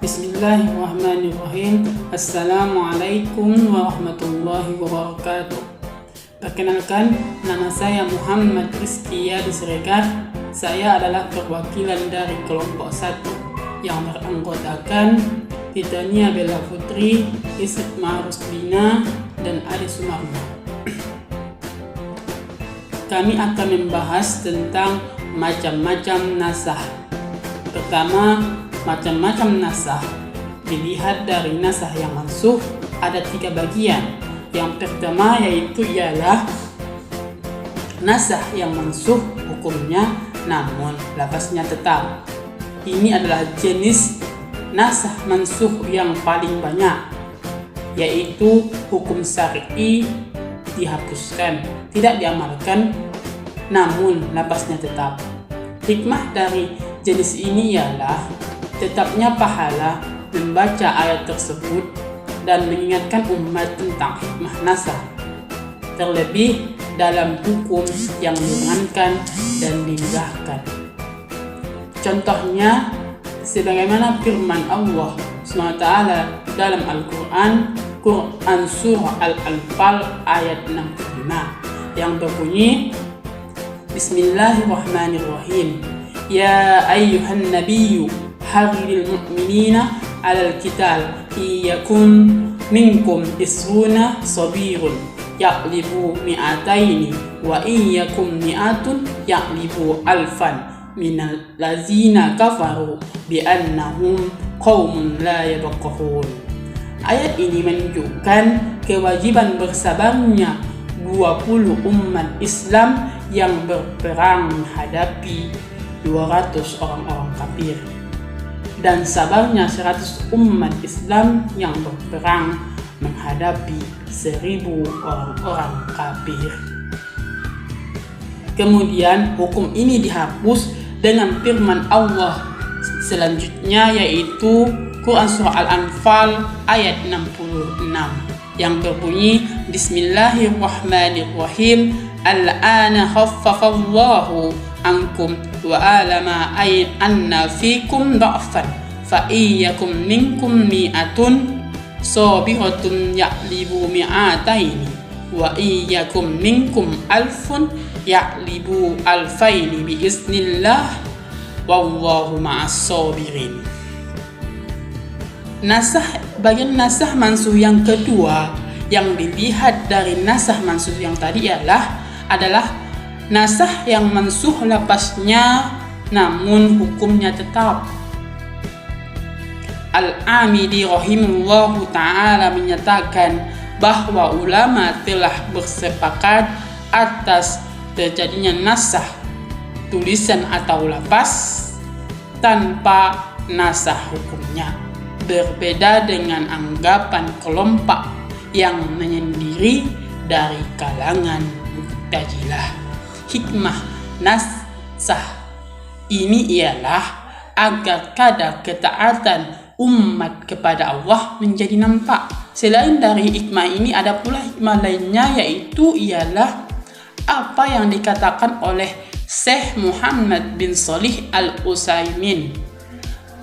Bismillahirrahmanirrahim. Assalamualaikum warahmatullahi wabarakatuh. Perkenalkan, nama saya Muhammad Rizky Siregar. Saya adalah perwakilan dari kelompok 1 yang beranggotakan Titania Bella Putri, Isma Rusdina, dan Ade Sumarno. Kami akan membahas tentang macam-macam nasah. Pertama, macam-macam nasah dilihat dari nasah yang mansuh ada 3 bagian. Yang pertama yaitu ialah nasah yang mansuh hukumnya namun lafaznya tetap. Ini adalah jenis nasah mansuh yang paling banyak, yaitu hukum syar'i dihapuskan, tidak diamalkan namun lafaznya tetap. Hikmah dari jenis ini ialah tetapnya pahala membaca ayat tersebut dan mengingatkan umat tentang hikmah nasah, terlebih dalam hukum yang meringankan dan diindahkan. Contohnya sebagaimana firman Allah SWT dalam Al-Quran, Quran Surah Al-Anfal ayat 65 yang berbunyi, Bismillahirrahmanirrahim. Ya ayyuhan nabiyyu hariril mu'minina alal qital iyyakum minkum isruna sabirun yaqlibu mi'ataini wa iyyakum mi'atun yaqlibu alfan minal lazina kafaru bi'annahum qaumun la yafqahun. Ayat ini menunjukkan kewajiban bersabarnya 20 umat Islam yang berperang menghadapi 200 orang-orang kafir, dan sabarnya 100 umat Islam yang berperang menghadapi 1000 orang-orang kafir. Kemudian hukum ini dihapus dengan firman Allah selanjutnya, yaitu Quran Surah Al-Anfal ayat 66 yang berbunyi, Bismillahirrahmanirrahim. Al-ana khaffafallahu ankum wa alama anna fikum da'fan fa iyyakum minkum mi'atun sabiratun ya'libu mi'ataini wa iyyakum minkum alfun ya'libu alfaini biiznillah wallahu ma'as sabirin. Bagian nasah mansuh yang kedua yang dilihat dari nasah mansuh yang tadi adalah nasah yang mansuh lafaznya namun hukumnya tetap. Al-Amidi rahimahullahu ta'ala menyatakan bahwa ulama telah bersepakat atas terjadinya nasah tulisan atau lafaz tanpa nasah hukumnya, berbeda dengan anggapan kelompok yang menyendiri dari kalangan Mu'tazilah. Hikmah nasah ini ialah agar kadar ketaatan umat kepada Allah menjadi nampak. Selain dari hikmah ini ada pula hikmah lainnya, yaitu ialah apa yang dikatakan oleh Syekh Muhammad bin Shalih Al-Utsaimin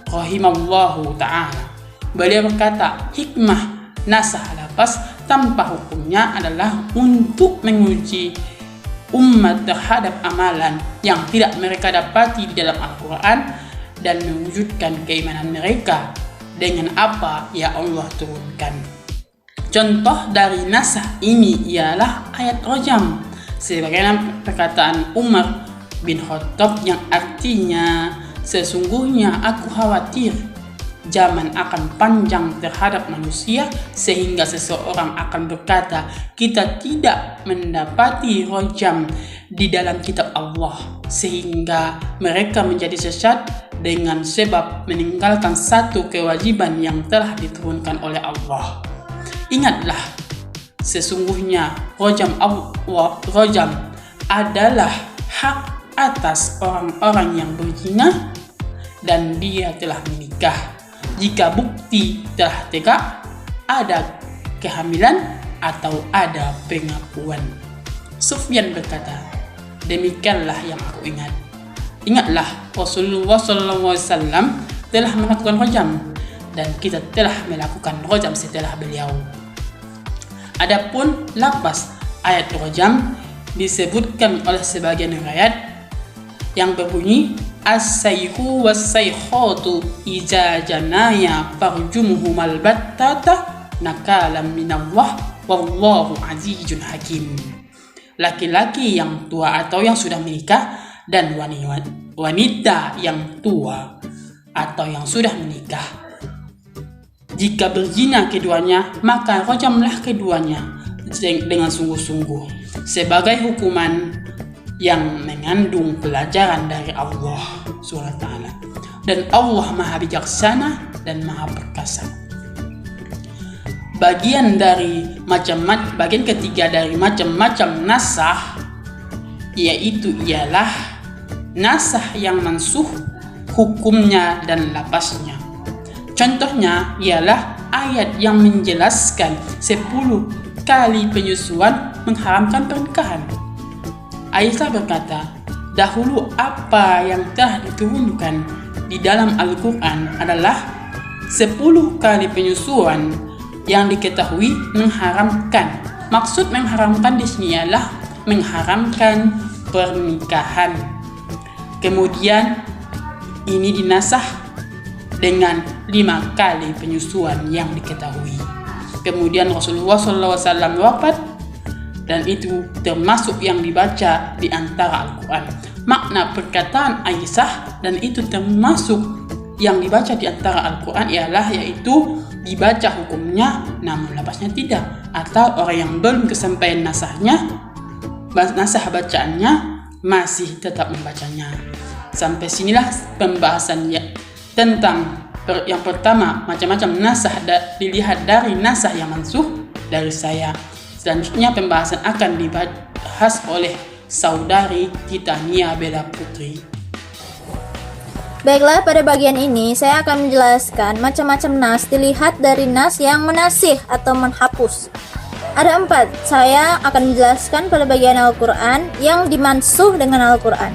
rahimallahu ta'ala. Beliau berkata, hikmah nasah lafaz tanpa hukumnya adalah untuk menguji umat terhadap amalan yang tidak mereka dapati di dalam Al-Quran dan mewujudkan keimanan mereka dengan apa yang Allah turunkan. Contoh dari nasah ini ialah ayat rajam, sebagaimana perkataan Umar bin Khattab yang artinya, sesungguhnya aku khawatir zaman akan panjang terhadap manusia sehingga seseorang akan berkata, kita tidak mendapati rajam di dalam kitab Allah, sehingga mereka menjadi sesat dengan sebab meninggalkan satu kewajiban yang telah diturunkan oleh Allah. Ingatlah, sesungguhnya rajam adalah hak atas orang-orang yang berzina dan dia telah menikah jika bukti telah tegak ada kehamilan atau ada pengakuan. Sufyan berkata, demikianlah yang aku ingat. Ingatlah Rasulullah SAW telah melakukan rajam dan kita telah melakukan rojam setelah beliau. Adapun lafaz ayat rojam disebutkan oleh sebagian riwayat yang berbunyi as-sayhu was-saykhatu iza janaya farjumuhumal battata nakalam minallah wallahu azizun hakim. Laki-laki yang tua atau yang sudah menikah dan wanita yang tua atau yang sudah menikah, jika berzina keduanya, maka rojamlah keduanya dengan sungguh-sungguh sebagai hukuman yang mengandung pelajaran dari Allah SWT. Dan Allah Maha Bijaksana dan Maha Perkasa. Bagian ketiga dari macam-macam nasah ialah nasah yang mansuh hukumnya dan lapasnya. Contohnya ialah ayat yang menjelaskan 10 kali penyusuan mengharamkan pernikahan. Aisyah berkata, dahulu apa yang telah diturunkan di dalam Al-Quran adalah 10 kali penyusuan yang diketahui mengharamkan. Maksud mengharamkan di sini ialah mengharamkan pernikahan. Kemudian ini dinasah dengan 5 kali penyusuan yang diketahui. Kemudian Rasulullah SAW wafat, dan itu termasuk yang dibaca di antara Al-Quran. Makna perkataan Aisyah dan itu termasuk yang dibaca di antara Al-Quran yaitu dibaca hukumnya namun lapasnya tidak, atau orang yang belum kesampaian nasah bacaannya masih tetap membacanya. Sampai sinilah pembahasannya tentang yang pertama, macam-macam nasah dilihat dari nasah yang mansuh dari saya. Selanjutnya pembahasan akan dibahas oleh saudari Titania Bella Putri. Baiklah, pada bagian ini saya akan menjelaskan macam-macam nas dilihat dari nas yang menasih atau menghapus. Ada 4. Saya akan menjelaskan pada bagian Al-Quran yang dimansuh dengan Al-Quran.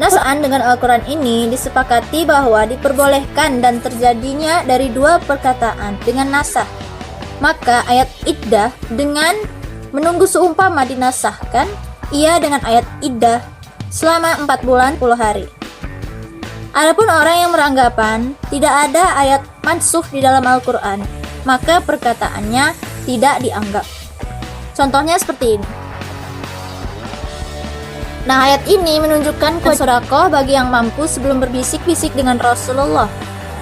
Nasaan dengan Al-Quran ini disepakati bahwa diperbolehkan dan terjadinya dari 2 perkataan dengan nasah. Maka ayat iddah dengan menunggu seumpama dinasahkan, ia dengan ayat iddah selama 4 bulan 10 hari. Adapun orang yang beranggapan tidak ada ayat mansuh di dalam Al-Quran, maka perkataannya tidak dianggap. Contohnya seperti ini. Nah, ayat ini menunjukkan sedekah bagi yang mampu sebelum berbisik-bisik dengan Rasulullah.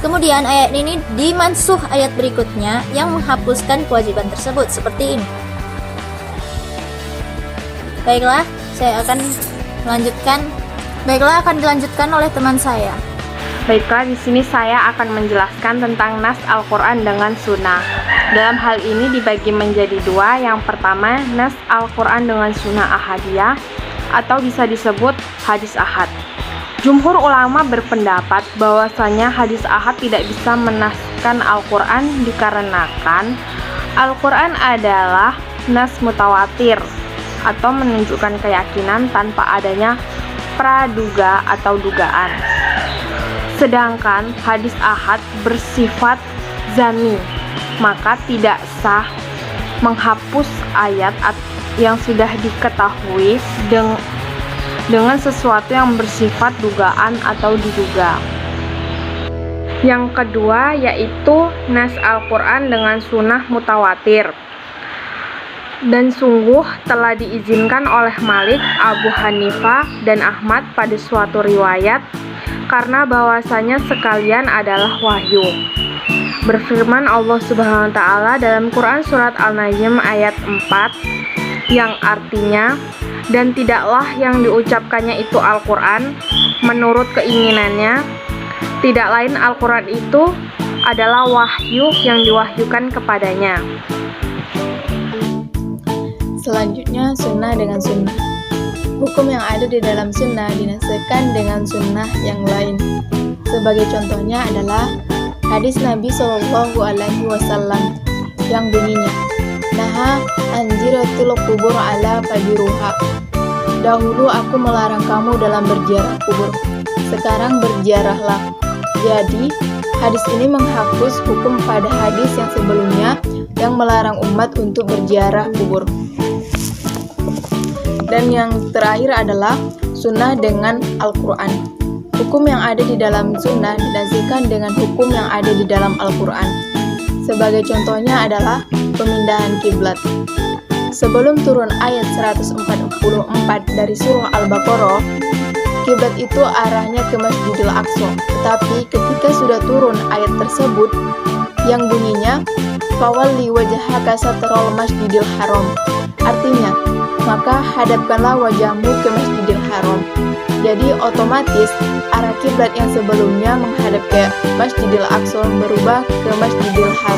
Kemudian ayat ini dimansuh ayat berikutnya yang menghapuskan kewajiban tersebut seperti ini. Baiklah, akan dilanjutkan oleh teman saya. Baiklah, di sini saya akan menjelaskan tentang nas Al-Quran dengan sunnah. Dalam hal ini dibagi menjadi 2. Yang pertama, nas Al-Quran dengan sunnah ahadiyah atau bisa disebut hadis ahad. Jumhur ulama berpendapat bahwasanya hadis ahad tidak bisa menaskan Al-Quran dikarenakan Al-Quran adalah nas mutawatir atau menunjukkan keyakinan tanpa adanya praduga atau dugaan. Sedangkan hadis ahad bersifat zanni, maka tidak sah menghapus ayat yang sudah diketahui dengan sesuatu yang bersifat dugaan atau diduga. Yang kedua yaitu nas Al-Quran dengan sunnah mutawatir. Dan sungguh telah diizinkan oleh Malik, Abu Hanifah, dan Ahmad pada suatu riwayat karena bahwasanya sekalian adalah wahyu. Berfirman Allah Subhanahu wa taala dalam Quran surat Al-Najm ayat 4 yang artinya, dan tidaklah yang diucapkannya itu Al-Quran menurut keinginannya, tidak lain Al-Quran itu adalah wahyu yang diwahyukan kepadanya. Selanjutnya, sunnah dengan sunnah. Hukum yang ada di dalam sunnah dinasahkan dengan sunnah yang lain. Sebagai contohnya adalah hadis Nabi SAW yang bunyinya, "Naha anjiratul kubur ala fadiruha." Dahulu aku melarang kamu dalam berziarah kubur, sekarang berziarahlah. Jadi, Hadis ini menghapus hukum pada hadis yang sebelumnya yang melarang umat untuk berziarah kubur. Dan yang terakhir adalah sunnah dengan Al-Quran. Hukum yang ada di dalam sunnah dinasihkan dengan hukum yang ada di dalam Al-Quran. Sebagai contohnya adalah pemindahan kiblat. Sebelum turun ayat 144 dari surah Al-Baqarah, kiblat itu arahnya ke Masjidil Aqsa. Tetapi ketika sudah turun ayat tersebut yang bunyinya fawalli wajhaka satral Masjidil Haram, artinya maka hadapkanlah wajahmu ke Masjidil Haram. Jadi otomatis arah kiblat yang sebelumnya menghadap ke Masjidil Aqsa berubah ke Masjidil Haram.